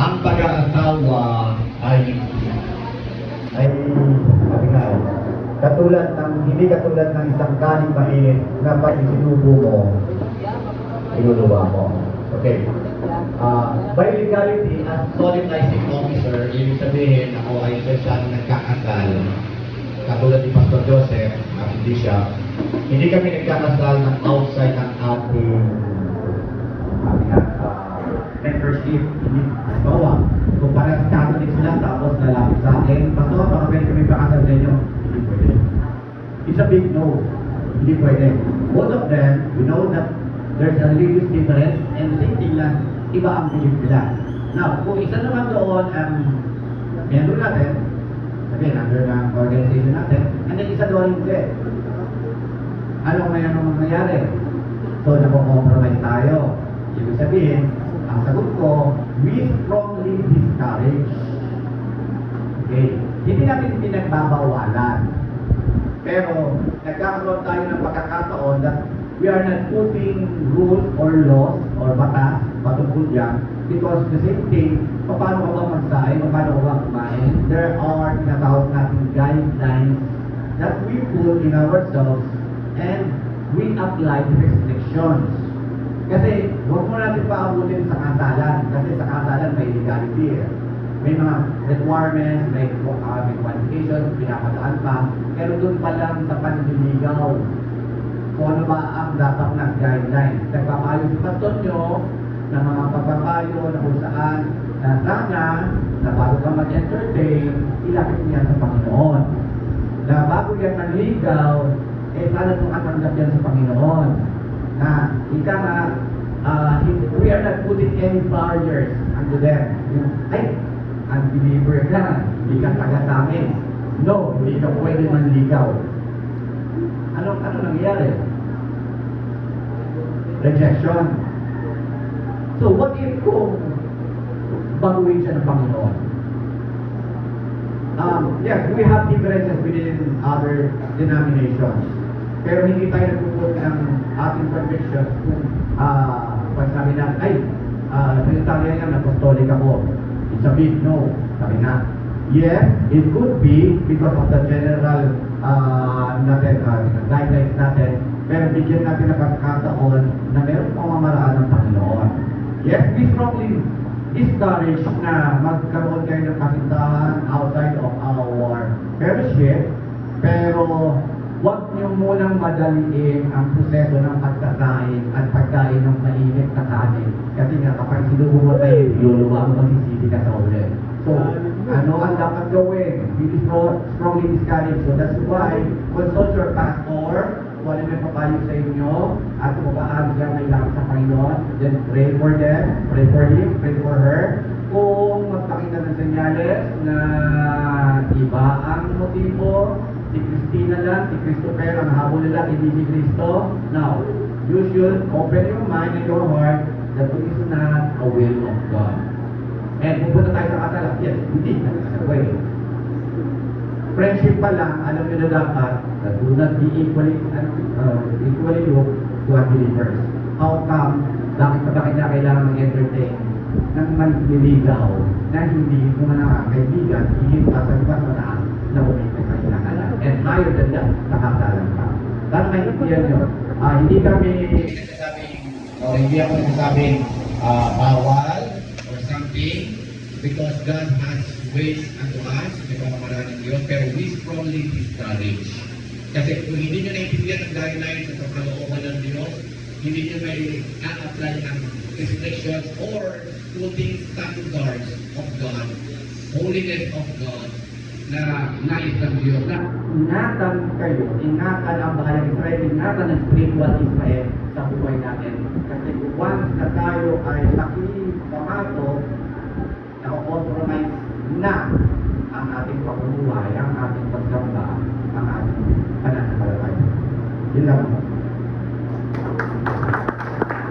ang pag-aasawa ay matingal. Hindi katulad ng isang galing mait na pag isinubo mo, iluluwa mo. Okay. By legality, as solemnizing officer, ibig sabihin ako ay espesyal nagkakasal. Katulad ni Pastor Joseph, hindi siya. Hindi kami nagkakasal ng outside ng ating membership. Hindi bawa. Kung parang Catholic sila, tapos lalapit sa akin, Pastor, baka pwede kami pakasal sa inyo. Hindi pwede. It's a big no. Hindi pwede. Both of them, we know that there's a religious difference, and the same thing lang, iba ang belief nila. Now, kung isa naman doon ang member natin, sabihin, under ng organization natin, and then isa doon hindi. Ano may mangyayari? So, nako-compromise tayo. Ibig sabihin, ang sagot ko, we strongly discourage. Okay? Hindi natin pinagbabawalan. Pero, nagkakaroon tayo ng pagkakataon that we are not putting rules or laws or batas patungkol yan because the same thing, paano ka ba magsahay, paano ka ba kumain, there are tinatawag natin guidelines that we put in ourselves and we apply the restrictions. Kasi huwag mo natin paabutin sa kasalan kasi sa kasalan may legality. May mga requirements, may qualifications, pinapadaan pa. Pero doon pa lang sa panliligaw, kung ano ba ang dapat ng guidelines. Nagpapayo si pastor nyo ng mga pagpapayo na kung saan na sana na bago ka mag-entertain, ilapit niya sa Panginoon. Na bago yan manligaw, sana itong katanggap yan sa Panginoon. Na ika nga, we are not putting any barriers unto them. Ay, unbeliever ka, hindi ka taga sa amin. No, hindi ka pwede manligaw. Ano nangyayari? Rejection. So, what if kung baguhin siya ng Panginoon? Yes, we have differences within other denominations. Pero hindi tayo nagpuput ng ating conviction kung pag sabi na, ay, Trinitarian yan, apostolic ako. It's a big no. Sabi na, yes, it could be because of the general guidelines natin, pero bigyan natin ng pagkakataon na meron pamamaraan ng Panginoon. Yes, we strongly discourage na magkaroon kayo ng kasintahan outside of our fellowship, pero huwag niyo munang madaliin ang proseso ng pagsasain at pagkain ng mainit na kanin. Kasi nga kapag sinubo mo tayo, luluwa mo magsisisi ka sa ulit. So, ano ang dapat gawin? We strongly discourage. So that's why, consult your pastor, kung ano may papayo sa inyo, at kung paano siya may lapit sa Panginoon, then pray for them, pray for him, pray for her. Kung magpakita ng senyales na iba ang motibo, si Christina lang, si Christopher, ang habol nila, hindi si Cristo. Now, you should open your mind and your heart that it is not a will of God. And pupunta tayo sa kasalan, yes, hindi, way. Friendship pa lang, alam nyo na dapat, that do not be equally yoked to unbelievers. How come, bakit na kailangan mag-entertain ng manliligaw na hindi mo na kaibigan, higit pa sa iba sa taas na umipit sa kinakalan. And higher than that, nakasalan pa. Sana maintindihan nyo, hindi kami nagsasabing, o hindi ako nagsasabing bawal or something, because God has ways unto us, may pamamaraan ng Diyos, pero we strongly discourage. Kasi kung hindi nyo naintindihan ang guidelines sa kalooban ng Diyos, hindi nyo may a-apply ang restrictions or putting standards of God, holiness of God, na nais ng Diyos. Na ingatan kayo, ingatan ang bahalang Israel, ingatan ang spiritual Israel sa buhay natin. Kasi once na tayo ay pamato, na-compromise na ang ating pamumuhay, ang ating pagsamba, ang ating pananampalataya. Yun lang.